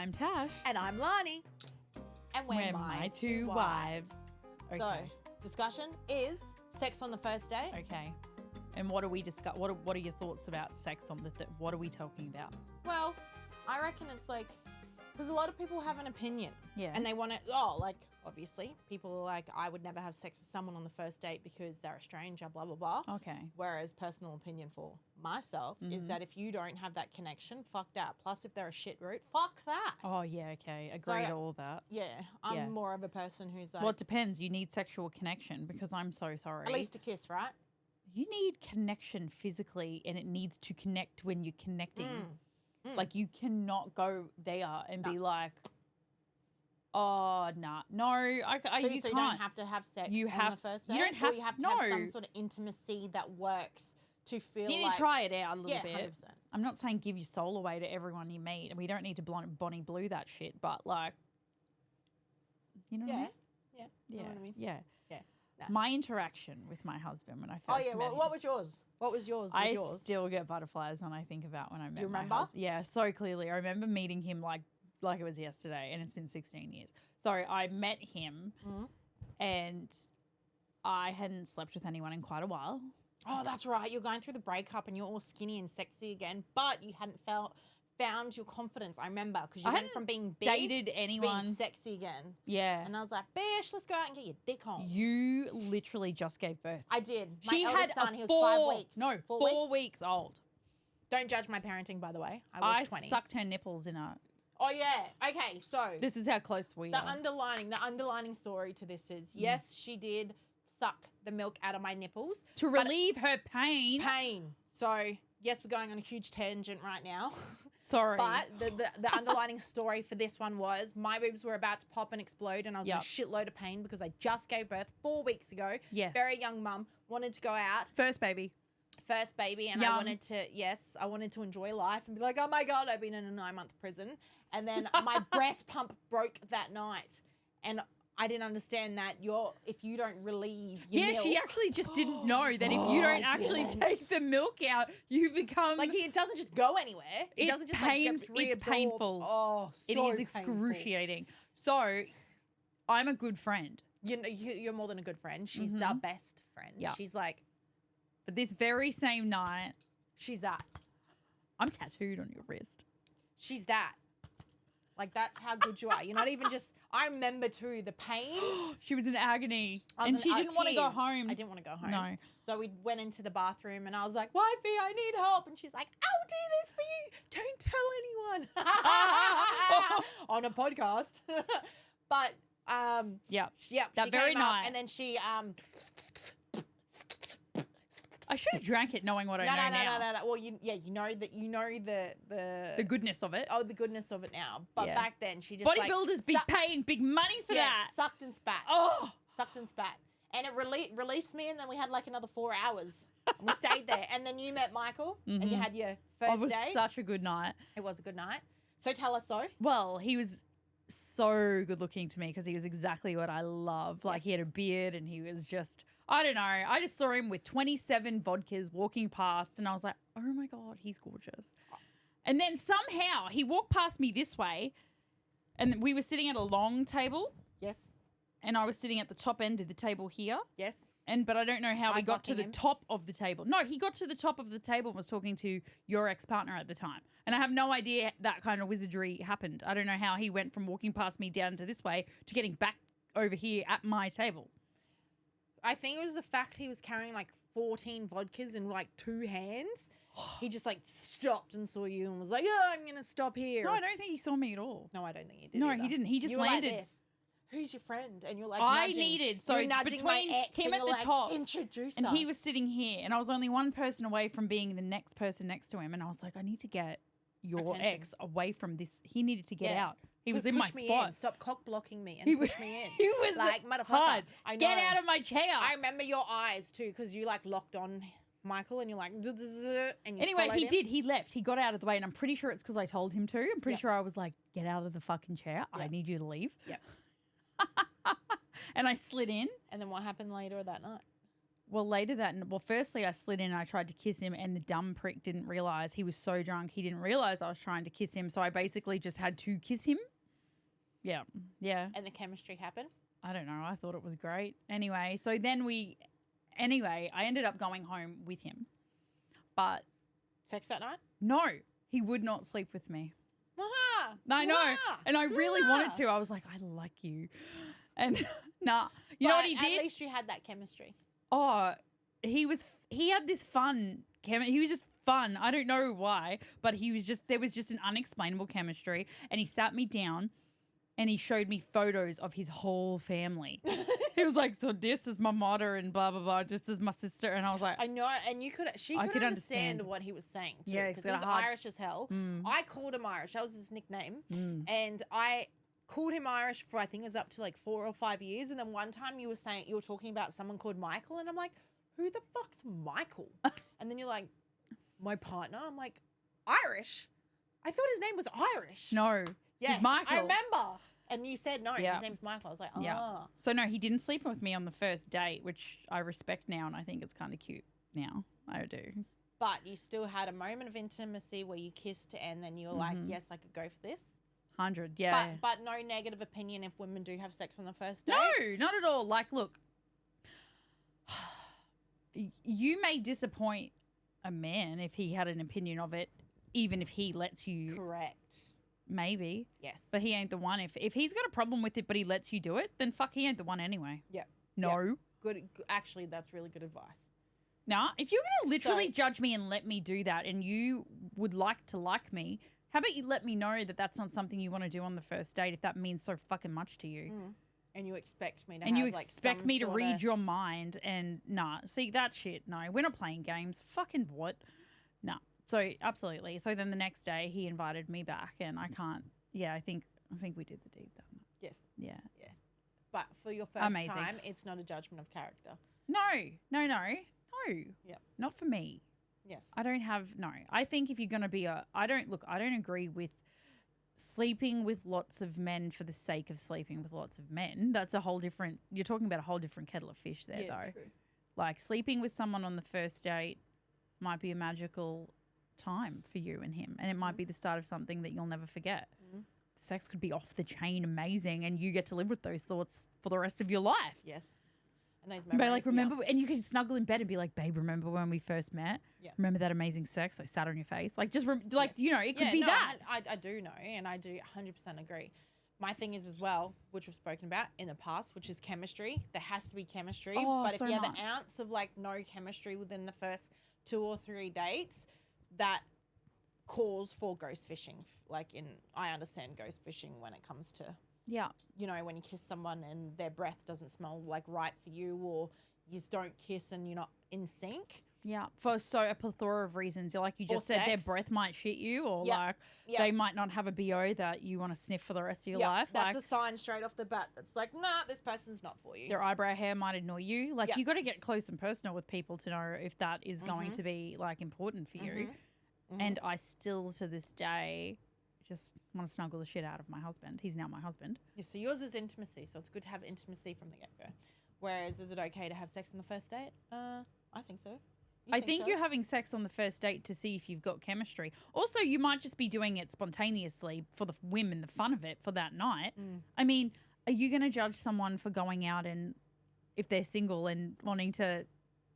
I'm Tash. And I'm Larni. And we're my two wives. Okay. So, discussion is sex on the first date. Okay. And what do we discuss? What are your thoughts about sex on the? What are we talking about? Well, I reckon it's like, because a lot of people have an opinion. Yeah. And they want to, obviously, people are like, I would never have sex with someone on the first date because they're a stranger, blah, blah, blah. Okay. Whereas personal opinion for myself is that if you don't have that connection, fuck that. Plus, if they're a shit root, fuck that. Oh yeah. Okay. Agree to all that. Yeah. I'm more of a person who's like. Well, it depends. You need sexual connection because I'm so sorry. At least a kiss, right? You need connection physically, and it needs to connect when you're connecting. Like you cannot go there and be like, oh, nah. No, you can't. Don't have to have sex on the first date? You don't have, or you have to have some sort of intimacy that works to feel you need like... to try it out a little bit. 100%. I'm not saying give your soul away to everyone you meet. And we don't need to Bonnie Blue that shit. But like, you know what I mean? Yeah. Yeah. You know what I mean? Yeah. Yeah. Nah. My interaction with my husband when I first met him. What was yours? What was yours? I still get butterflies when I think about when I met you my remember? husband. Yeah, so clearly. I remember meeting him like it was yesterday, and it's been 16 years. So I met him, and I hadn't slept with anyone in quite a while. Oh, that's right. You're going through the breakup, and you're all skinny and sexy again, but you hadn't found your confidence. I remember because you went from being big dated anyone to being sexy again. Yeah, and I was like, "Bish, let's go out and get your dick home." You literally just gave birth. I did. She my had eldest son, he was 5 weeks. No, 4 weeks old. Don't judge my parenting, by the way. I was 20. I sucked her nipples in her. Oh yeah. Okay, so this is how close we are. The underlining story to this is yes, she did suck the milk out of my nipples to relieve her pain. So yes, we're going on a huge tangent right now. Sorry. But the underlining story for this one was my boobs were about to pop and explode, and I was in a shitload of pain because I just gave birth 4 weeks ago. Yes. Very young mum, wanted to go out. First baby, and I wanted to enjoy life and be like, oh my God, I've been in a 9-month prison. And then my breast pump broke that night. And I didn't understand that if you don't relieve your milk. She actually just didn't know that if you don't actually take the milk out, you become... Like, it doesn't just go anywhere. It doesn't just get reabsorbed. It's painful. Oh, so it is excruciating. Painful. So, I'm a good friend. You're more than a good friend. She's the best friend. Yeah. She's like... But this very same night... She's that. I'm tattooed on your wrist. She's that. Like, that's how good you are. You're not even just... I remember, too, the pain. She was in agony. And she didn't want to go home. I didn't want to go home. No. So we went into the bathroom, and I was like, wifey, I need help. And she's like, I'll do this for you. Don't tell anyone. On a podcast. But, yeah. That very night. And then she... I should have drank it knowing what I know now. No. Well, you know the goodness of it. Oh, the goodness of it now. But back then, she just bodybuilders be paying big money for that. Sucked and spat. Oh, sucked and spat, and it released me, and then we had like another 4 hours. And we stayed there, and then you met Michael, and you had your first day. It was such a good night. It was a good night. So tell us so. Well, he was so good looking to me because he was exactly what I love. Like he had a beard and he was just, I don't know. I just saw him with 27 vodkas walking past and I was like, oh my God, he's gorgeous. And then somehow he walked past me this way and we were sitting at a long table. Yes. And I was sitting at the top end of the table here. Yes. But I don't know how he got to the top of the table. No, he got to the top of the table and was talking to your ex-partner at the time. And I have no idea that kind of wizardry happened. I don't know how he went from walking past me down to this way to getting back over here at my table. I think it was the fact he was carrying like 14 vodkas in like 2 hands. He just like stopped and saw you and was like, oh, I'm going to stop here. No, I don't think he saw me at all. No, I don't think he did. No, either. He didn't. He just you landed. Were like this. Who's your friend? And you're like, you're nudging between my ex him at the like, top, introduce and us. he was sitting here, and I was only one person away from being the next person next to him, and I was like, I need to get your ex away from this. He needed to get out. He was in my spot. Stop cock blocking me and push me in. He was like, motherfucker. Hard. I know. Get out of my chair. I remember your eyes too, because you like locked on Michael and you're like, and you anyway, he did. He left. He got out of the way, and I'm pretty sure it's because I told him to. I'm pretty sure I was like, get out of the fucking chair. I need you to leave. Yeah. And I slid in. And then what happened later that night? Well, later firstly I slid in and I tried to kiss him, and the dumb prick didn't realize. He was so drunk he didn't realize I was trying to kiss him, so I basically just had to kiss him. Yeah. Yeah. And the chemistry happened? I don't know. I thought it was great. Anyway, so then I ended up going home with him. But Sex that night? no, he would not sleep with me. Ah, I know. ah, And I really ah. wanted to. I was like, I like you. And nah. You know what he did? At least you had that chemistry. Oh, he had this fun he was just fun. I don't know why, but there was just an unexplainable chemistry. And he sat me down and he showed me photos of his whole family. He was like, so this is my mother and blah, blah, blah. This is my sister. And I was like, I know. And she could understand what he was saying too. Yeah, because he was Irish as hell. I called him Irish. That was his nickname. And I called him Irish for, I think it was up to like 4 or 5 years. And then one time you were talking about someone called Michael. And I'm like, who the fuck's Michael? And then you're like, my partner. I'm like, Irish? I thought his name was Irish. no, Yes, he's Michael. I remember. And you said no, Yeah. his name's Michael. I was like, oh. Yeah. So no, he didn't sleep with me on the first date, which I respect now, and I think it's kind of cute now. I do. But you still had a moment of intimacy where you kissed and then you were like, yes, I could go for this. 100, yeah. But no negative opinion if women do have sex on the first date. No, not at all. Like, look, you may disappoint a man if he had an opinion of it, even if he lets you. Correct. Maybe. Yes. But he ain't the one. If he's got a problem with it, but he lets you do it, then fuck, he ain't the one anyway. Yep. No. Yep. Good. Actually, that's really good advice. Nah, if you're going to literally judge me and let me do that and you would like to like me, how about you let me know that that's not something you want to do on the first date if that means so fucking much to you. And you expect me to And have you like expect some me to sorta- read your mind and nah. See, that shit, no. We're not playing games. Fucking what? Nah. So, absolutely. So then the next day he invited me back and I can't. Yeah, I think we did the deed that night. Yes. Yeah. Yeah. But for your first Amazing. time, it's not a judgment of character. No. Yep. Not for me. Yes. I don't have I think if you're going to be I don't agree with sleeping with lots of men for the sake of sleeping with lots of men. That's a whole different, you're talking about a whole different kettle of fish there though. True. Like sleeping with someone on the first date might be a magical time for you and him. And it might be the start of something that you'll never forget. Sex could be off the chain amazing and you get to live with those thoughts for the rest of your life. Yes. And those But memories. like, remember, and you can snuggle in bed and be like, babe, remember when we first met? Yeah. Remember that amazing sex I sat on your face? Like, just, Yes. you know, it could be that. I do know, and I do 100% agree. My thing is as well, which we've spoken about in the past, which is chemistry. There has to be chemistry. Oh, but so if you have much. an ounce of like no chemistry within the first 2 or 3 dates, that calls for ghost fishing. I understand ghost fishing when it comes to, Yeah. you know, when you kiss someone and their breath doesn't smell like right for you, or you just don't kiss and you're not in sync. Yeah. For a plethora of reasons. Like you just Or said, their sex. breath might shit you or Yeah. like Yeah. they might not have a BO that you want to sniff for the rest of your Yeah, life. that's Like a sign straight off the bat. That's like, nah, this person's not for you. their eyebrow hair might annoy you. Like Yeah. you got to get close and personal with people to know if that is going to be like important for you. And I still to this day just want to snuggle the shit out of my husband. He's now my husband. Yeah, so yours is intimacy, so it's good to have intimacy from the get-go. Whereas, is it okay to have sex on the first date? I think so. I think so? you're having sex on the first date to see if you've got chemistry. Also, you might just be doing it spontaneously for the whim and the fun of it for that night. I mean, are you going to judge someone for going out and if they're single and wanting to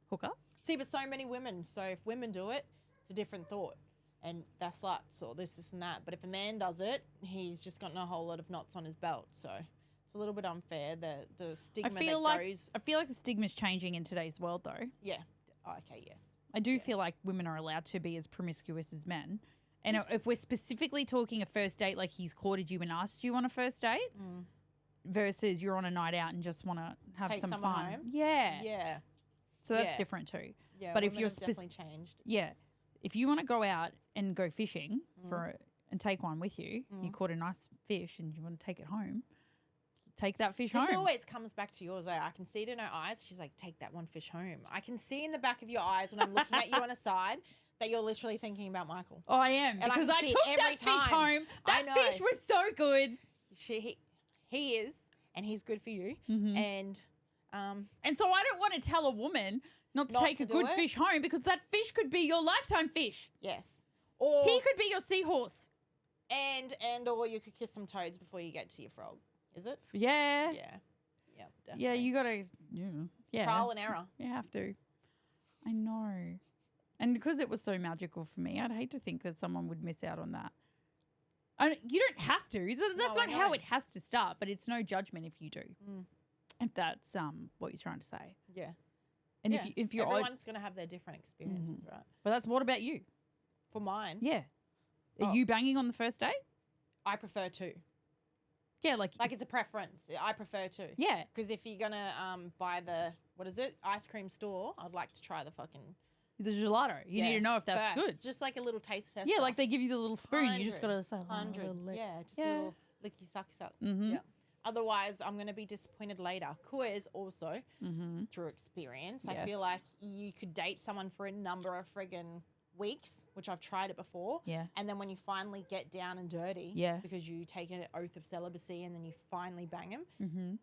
hook up? See, but so many women. So if women do it, it's a different thought. And they're sluts or this and that. But if a man does it, he's just gotten a whole lot of knots on his belt. So it's a little bit unfair. The stigma I feel goes. like the stigma's changing in today's world, though. Yeah. Oh, okay, yes. I do feel like women are allowed to be as promiscuous as men. And if we're specifically talking a first date, like he's courted you and asked you on a first date, versus you're on a night out and just want to have Take some someone fun. home? Yeah. Yeah. So that's Yeah. different too. Yeah. But if women you're have definitely changed. Yeah. If you want to go out and go fishing and take one with you, you caught a nice fish and you want to take it home, take that fish This home. always comes back to yours. I can see it in her eyes. She's like, take that one fish home. I can see in the back of your eyes when I'm looking at you on a side that you're literally thinking about Michael. Oh, I am. And I because can I see it took every that fish time. home. I That know. fish was so good. He is, and he's good for you. And And so I don't want to tell a woman, not to not take to a do good it. fish home because that fish could be your lifetime fish. Yes. Or He could be your seahorse. and or you could kiss some toads before you get to your frog. Is it? Yeah. Yeah. Yeah, definitely. Yeah, you got to, yeah. Trial and error. You have to. I know. And because it was so magical for me, I'd hate to think that someone would miss out on that. You don't have to. That's No, I not how know. it has to start, but it's no judgment if you do. If that's what you're trying to say. Yeah. And Yeah. if you're everyone's going to have their different experiences, right? but that's what about you? For mine, Yeah. Are Oh. you banging on the first date? I prefer to. Yeah, like Like it's a preference. I prefer to. yeah. Because if you're gonna buy the ice cream store, I'd like to try the fucking The gelato. You need to know if that's first. good. It's just like a little taste test. Yeah, like they give you the little spoon. You just got to say, 100. Yeah, just a Yeah. little licky suck. Mm-hmm. Yeah. Otherwise, I'm going to be disappointed later. Quiz also, Mm-hmm. through experience, I Yes. feel like you could date someone for a number of friggin' weeks, which I've tried it before. Yeah. And then when you finally get down and dirty, Yeah. because you take an oath of celibacy and then you finally bang him, Mm-hmm.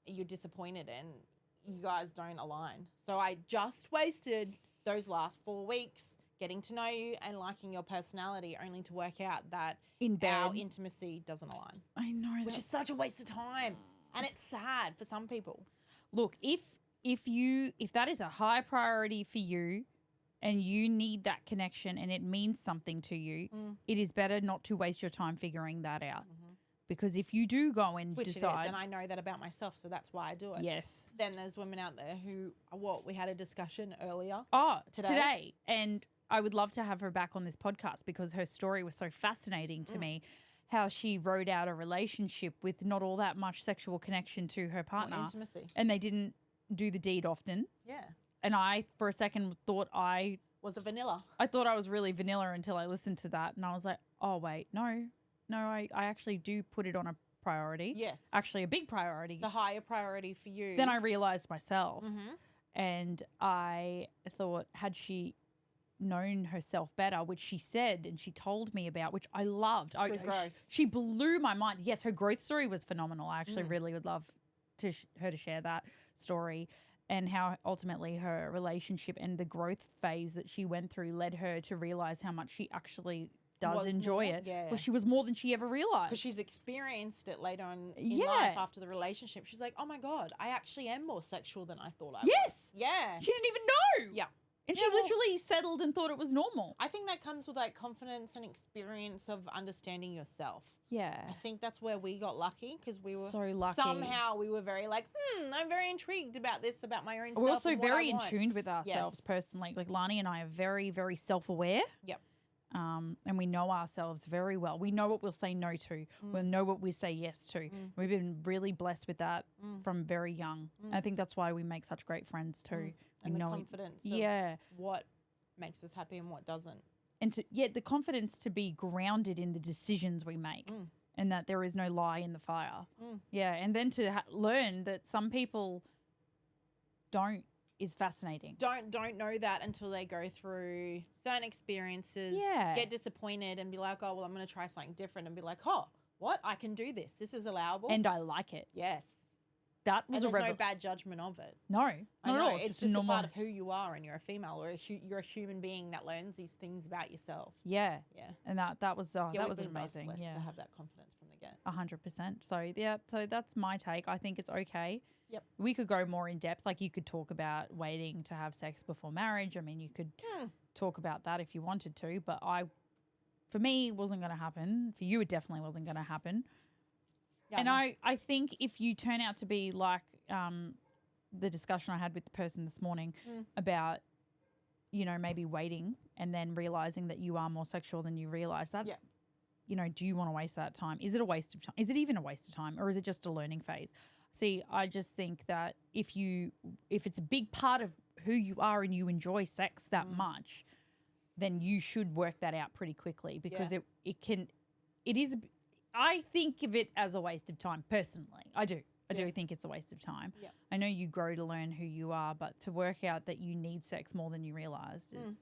you're disappointed and you guys don't align. So I just wasted those last 4 weeks getting to know you and liking your personality only to work out that In bed. our intimacy doesn't align, I know. which is such a waste of time. And it's sad for some people. Look, if that is a high priority for you and you need that connection and it means something to you, it is better not to waste your time figuring that out. Because if you do go and Which it is, decide, and I know that about myself, so that's why I do it. yes. Then there's women out there who, we had a discussion earlier. Oh, Today? And I would love to have her back on this podcast because her story was so fascinating to me. How she rode out a relationship with not all that much sexual connection to her partner. Intimacy. And they didn't do the deed often. Yeah. And I, for a second, thought I Was a vanilla. thought I was really vanilla until I listened to that. And I was like, oh, wait, no, I actually do put it on a priority. Yes. Actually, a big priority. It's a higher priority for you. Then I realized myself. Mm-hmm. And I thought, had she known herself better, which she said and she told me about, which I loved. Good growth. She blew my mind. Yes, her growth story was phenomenal. I actually really would love her to share that story and how ultimately her relationship and the growth phase that she went through led her to realize how much she actually does Was enjoy more, it. yeah. Well, she was more than she ever realized. Because she's experienced it later on in Yeah. life after the relationship. She's like, oh my God, I actually am more sexual than I thought I was. Yes. Yeah. She didn't even know. Yeah. And Yeah, she well- literally settled and thought it was normal. I think that comes with like confidence and experience of understanding yourself. Yeah. I think that's where we got lucky because we were So lucky. somehow we were very like, I'm very intrigued about this, about my own self. We're also and what I very in want. tune with ourselves Yes. personally. Like Lani and I are very, very self-aware. Yep. And we know ourselves very well. We know what we'll say no to. We know what we say yes to. We've been really blessed with that from very young. I think that's why we make such great friends too. And We the know confidence yeah. of what makes us happy and what doesn't. And the confidence to be grounded in the decisions we make and that there is no lie in the fire. Yeah. And then to learn that some people don't is fascinating. Don't know that until they go through certain experiences, Yeah. get disappointed and be like, oh, well, I'm going to try something different and be like, oh, what? I can do this. This is allowable. And I like it. yes. That And was there's a no bad judgment of it. No, I not at know. all. It's a just a normal. part of who you are and you're a female or you're a human being that learns these things about yourself. Yeah. Yeah. And that was Yeah, that we've was been both amazing. blessed Yeah. to have that confidence from the get. 100%. So yeah, so that's my take. I think it's okay. Yep. We could go more in depth. Like you could talk about waiting to have sex before marriage. I mean, you could talk about that if you wanted to, but for me, it wasn't going to happen. For you, it definitely wasn't going to happen. Yeah, And know. I think if you turn out to be like the discussion I had with the person this morning about, maybe waiting and then realizing that you are more sexual than you realize that, do you want to waste that time? Is it a waste of time? Is it even a waste of time or is it just a learning phase? See, I just think that if it's a big part of who you are and you enjoy sex that much, then you should work that out pretty quickly because I think of it as a waste of time personally. I do think it's a waste of time. Yeah. I know you grow to learn who you are, but to work out that you need sex more than you realized is,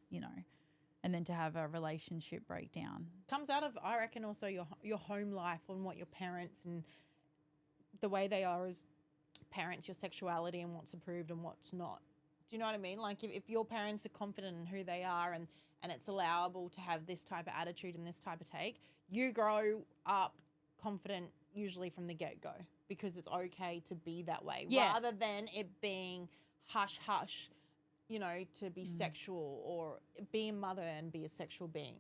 and then to have a relationship breakdown. Comes out of, I reckon, also your home life and what your parents and the way they are as parents, your sexuality and what's approved and what's not. Do you know what I mean? Like if your parents are confident in who they are and it's allowable to have this type of attitude and this type of take, you grow up confident usually from the get-go because it's okay to be that way rather than it being hush hush, you know, to be sexual or be a mother and be a sexual being.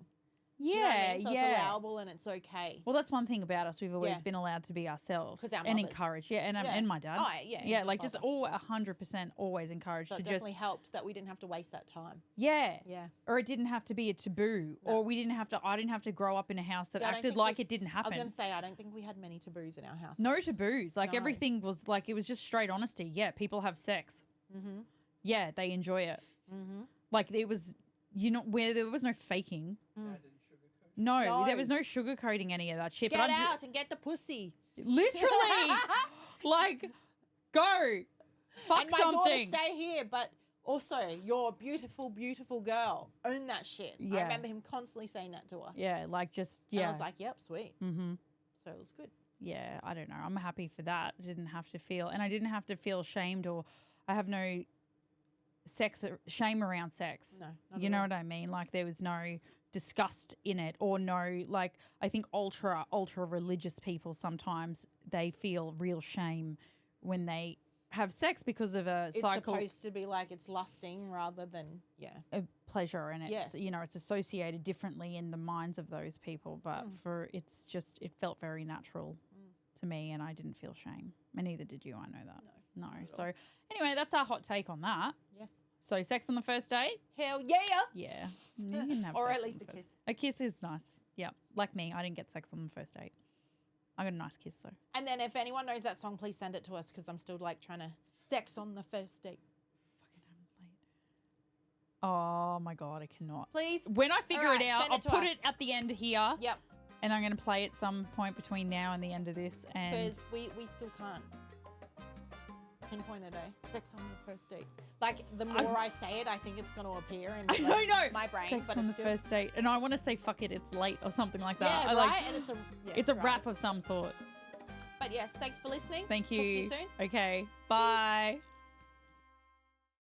Yeah, do you know what I mean? So it's allowable and it's okay. Well, that's one thing about us. We've always been allowed to be ourselves and encouraged. Yeah, and my dad. Oh, yeah. Like just all 100% always encouraged So to it just. definitely helped that we didn't have to waste that time. Yeah. Yeah. Or it didn't have to be a taboo, or we didn't have to. I didn't have to grow up in a house that acted like it didn't happen. I was going to say I don't think we had many taboos in our house. No taboos. Like everything was like it was just straight honesty. Yeah, people have sex. Mm-hmm. Yeah, they enjoy it. Mm-hmm. Like it was, where there was no faking. Mm. No, there was no sugarcoating any of that shit. Get out and get the pussy. Literally. Like, go. Fuck and my something. daughter, stay here, but also, you're a beautiful, beautiful girl. Own that shit. Yeah. I remember him constantly saying that to us. Yeah, like just, And I was like, yep, sweet. Mm-hmm. So it was good. Yeah, I don't know. I'm happy for that. I didn't have to feel, and I didn't have to feel shamed, or I have no shame around sex. No, you know what I mean? Like there was no disgust in it, or no, like I think ultra religious people sometimes they feel real shame when they have sex because of a cycle. It's supposed to be like it's lusting rather than a pleasure, and it's it's associated differently in the minds of those people. But it felt very natural to me, and I didn't feel shame, and neither did you. I know that. No. So anyway, that's our hot take on that. Yes. So sex on the first date? Hell yeah. Yeah. You can have or sex at on least the a kiss. A kiss is nice. Yeah. Like me, I didn't get sex on the first date. I got a nice kiss though. And then if anyone knows that song, please send it to us because I'm still like trying to sex on the first date. Fucking haven't played. Oh my God, I cannot. Please. When I figure it out, I'll put it at the end here. Yep. And I'm going to play it some point between now and the end of this. Because we still can't pinpoint a day. Sex on the first date. Like the more I say it, I think it's going to appear in my brain. Sex but on it's the first date. And I want to say, fuck it, it's late or something like that. Yeah, right? And it's a rap of some sort. But yes, thanks for listening. Thank you. Talk to you soon. Okay. Bye.